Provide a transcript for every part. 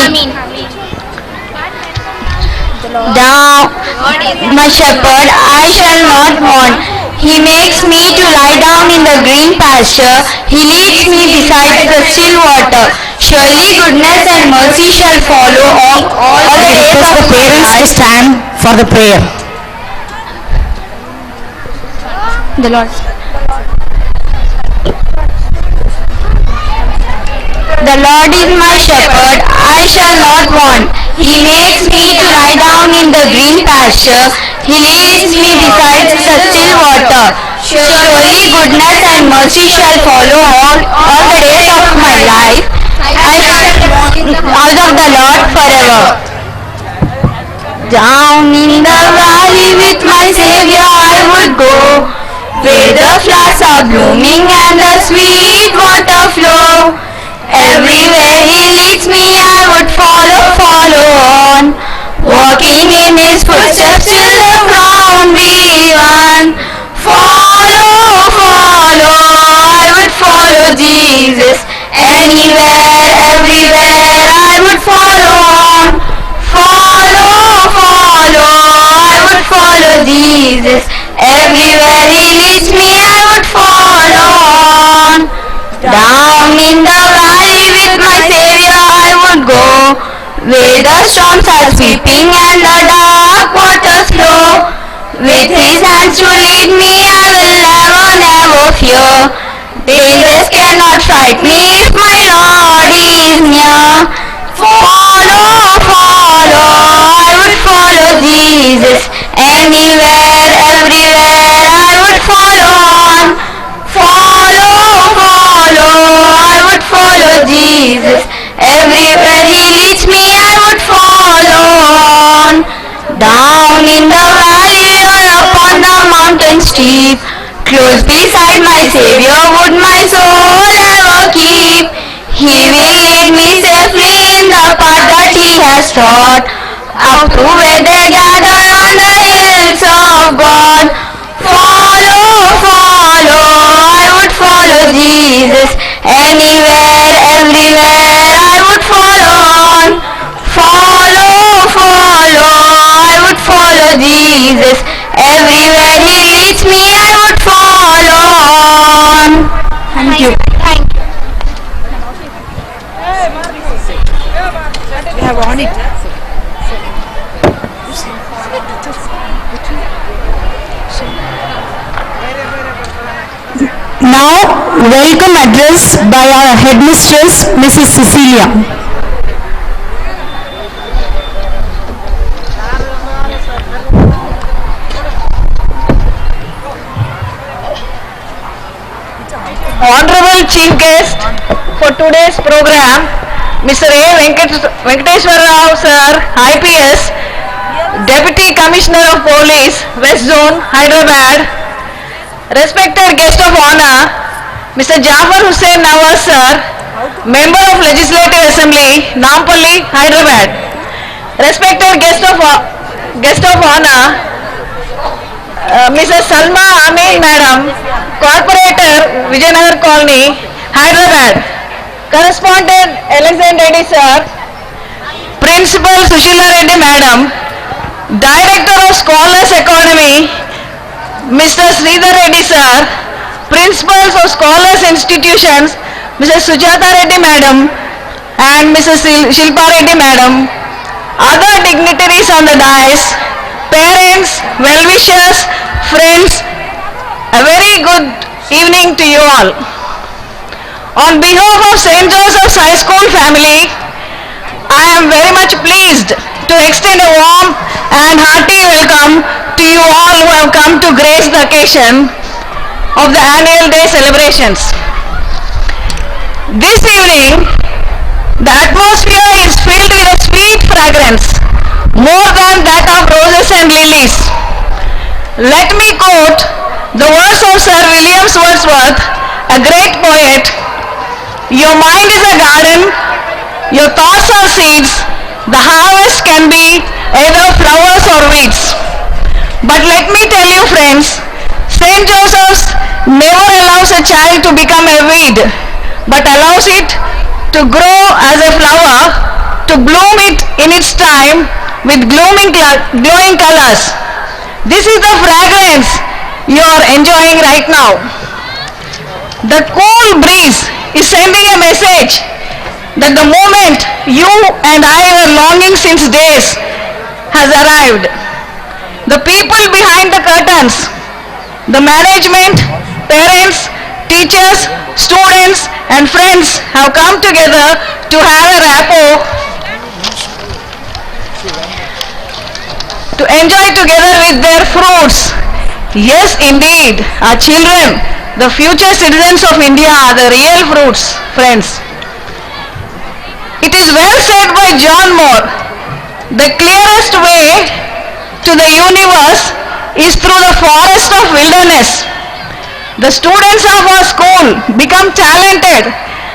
Amin. Thou, my shepherd, I shall not want. He makes me to lie down in the green pasture. He leads me beside the still water. Surely goodness and mercy shall follow all the days Request of the my parents to life. stand for the prayer. The Lord. The Lord is my shepherd, I shall not want. He makes me to lie down in the green pasture. He leads me beside the still water. Surely goodness and mercy shall follow all the days of my life. I shall walk in the house of the Lord forever. Down in the valley with my Savior I would go, where the flowers are blooming and the sweet water flow. Everywhere He leads me I would follow on, walking in His footsteps till the crown be won. Follow, I would follow Jesus. Anywhere, everywhere I would follow on. I would follow Jesus. Everywhere He leads me I would follow on. Down in the valley with my Savior I would go, where the storms are sweeping and the dark waters flow. With His hands to lead me I will never fear. Dangers cannot fright me if my Lord is near. Follow, I would follow Jesus. Anywhere, everywhere I would follow on. I would follow Jesus. Everywhere He leads me I would follow on. Down in the valley or upon the mountain steep, close beside my Savior would my soul ever keep. He will lead me safely in the path that He has trod, up to where they gather on the hills of God. I would follow Jesus. Anywhere, everywhere I would follow on. I would follow Jesus. Everywhere He leads me I would follow on. Thank you. We have on it. Now, welcome address by our headmistress, Mrs. Cecilia. Honorable Chief Guest for today's program, Mr. A. Venkateswara Rao Sir, IPS, Deputy Commissioner of Police, West Zone, Hyderabad. Respected Guest of Honor, Mr. Jafar Hussain Nawaz Sir, Member of Legislative Assembly, Nampalli, Hyderabad. Respected Guest of Honor, Mrs. Salma Amin Madam, Corporator, Vijayanagar Colony, Hyderabad. Correspondent Alexander Reddy Sir, Principal Sushila Reddy Madam, Director of Scholars Academy, Mr. Sridhar Reddy Sir, Principals of Scholars Institutions, Mrs. Sujata Reddy Madam and Mrs. Shilpa Reddy Madam, other dignitaries on the dais, parents, well-wishers, friends, a very good evening to you all. On behalf of St. Joseph's High School family, I am very much pleased to extend a warm and hearty welcome to you all who have come to grace the occasion of the annual day celebrations. This evening, the atmosphere is filled with a sweet fragrance, more than that of roses and lilies. Let me quote the words of Sir William Wordsworth, a great poet. Your mind is a garden, your thoughts are seeds, the harvest can be either flowers or weeds. But let me tell you friends, St. Joseph's never allows a child to become a weed, but allows it to grow as a flower to bloom it in its time with glowing colors. This is the fragrance you are enjoying right now. The cool breeze is sending a message that the moment you and I were longing since days has arrived. The people behind the curtains, the management, parents, teachers, students and friends have come together to have a rapport, to enjoy together with their fruits. Yes, indeed, our children, the future citizens of India, are the real fruits, friends. It is well said by John Moore, the clearest way to the universe is through the forest of wilderness. The students of our school become talented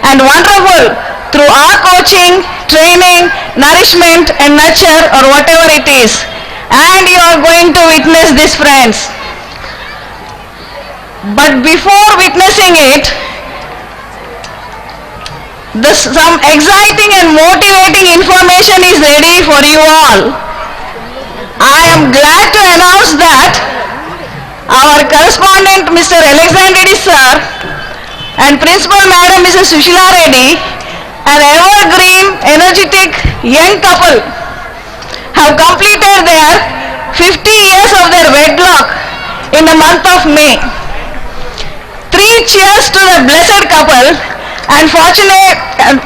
and wonderful through our coaching, training, nourishment and nurture or whatever it is. And you are going to witness this, friends. But before witnessing it, some exciting and motivating information is ready for you all. I am glad to announce that our correspondent Mr. Alexander Reddy sir and Principal Madam Mrs. Sushila Reddy, an evergreen, energetic young couple, have completed their 50 years of their wedlock in the month of May. 3 cheers to the blessed couple and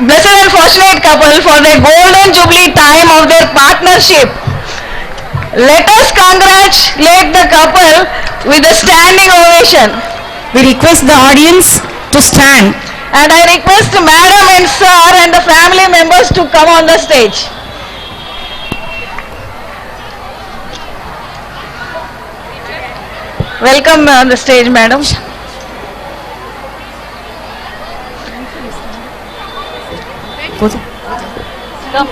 blessed and fortunate couple for their golden jubilee time of their partnership. Let us congratulate the couple with a standing ovation. We request the audience to stand. And I request Madam and Sir and the family members to come on the stage. Welcome on the stage, Madam. Come.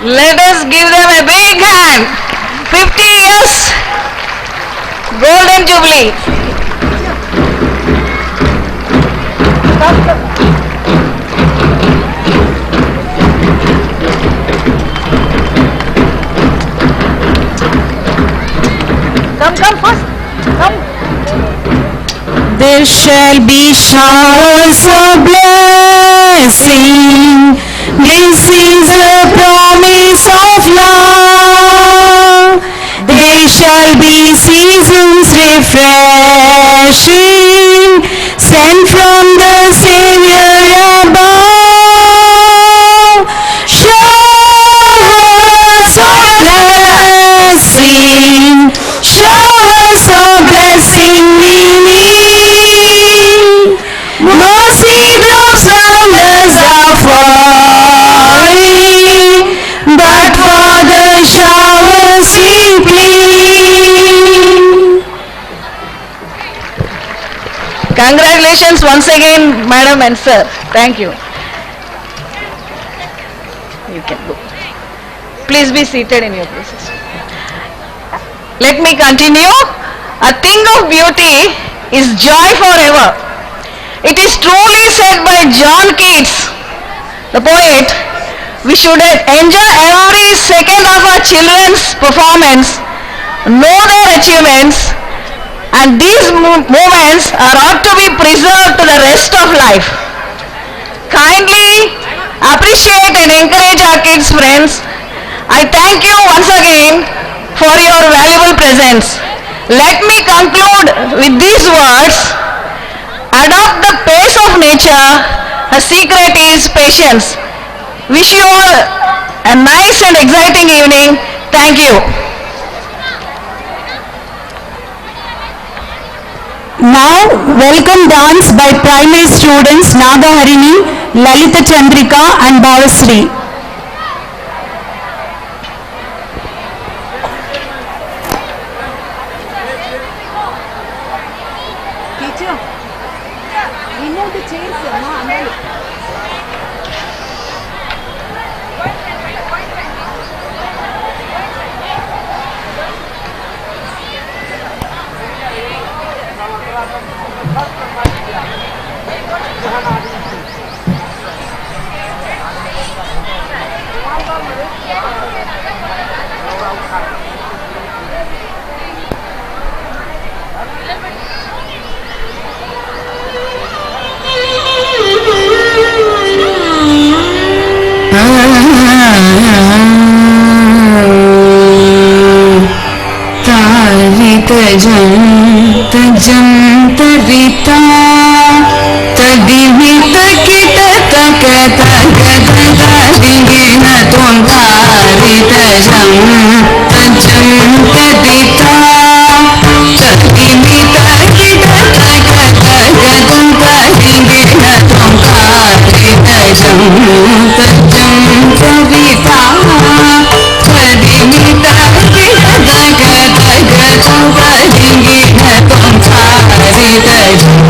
Let us give them a big hand. 50 years Golden Jubilee. Come first. Come. There shall be showers of blessing. This is the promise of love. There shall be seasons refreshing, sent from the Savior above. Showers of blessing, showers of blessing we need. Mercy drops wonders are falling, but for the showers we plead. Congratulations once again, Madam and Sir. Thank you. You can go. Please be seated in your places. Let me continue. A thing of beauty is joy forever. It is truly said by John Keats, the poet, we should enjoy every second of our children's performance, know their achievements, and these moments are ought to be preserved to the rest of life. Kindly appreciate and encourage our kids, friends. I thank you once again for your valuable presence. Let me conclude with these words. Adopt the pace of nature. Her secret is patience. Wish you all a nice and exciting evening. Thank you. Now, welcome dance by primary students Naga Harini, Lalita Chandrika and Bhavasri. तजं तजं तरिता तदिमित किट तक तक तदिंगिन तुम तारि तजं तजं तरिता तदिमित किट तक तक तुम तदिंगिन तुम तारि तजं तजं तरिता तदिमित किट तक तक तुम तदिंगिन तुम तारि तजं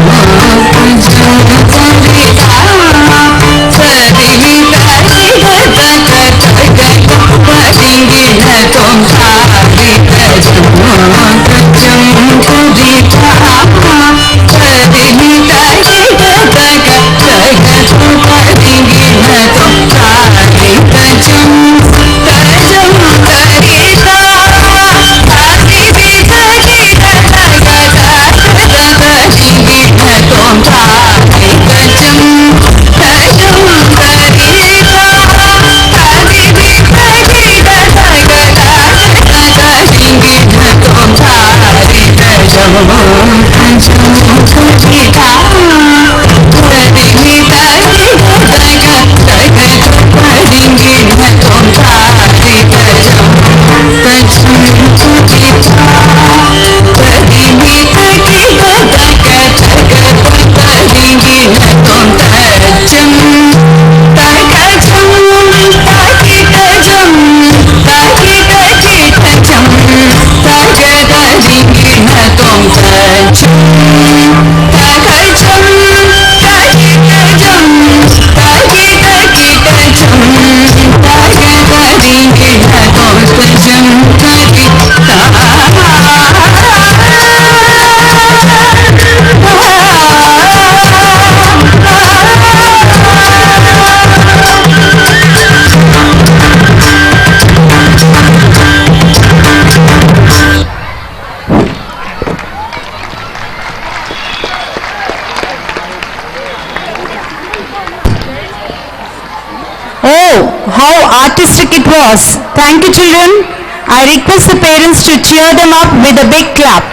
How artistic it was. Thank you, children. I request the parents to cheer them up with a big clap.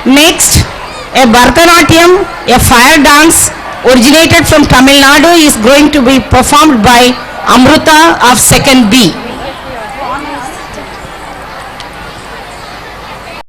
Next, a Bharatanatyam, a fire dance originated from Tamil Nadu is going to be performed by Amruta of 2nd B.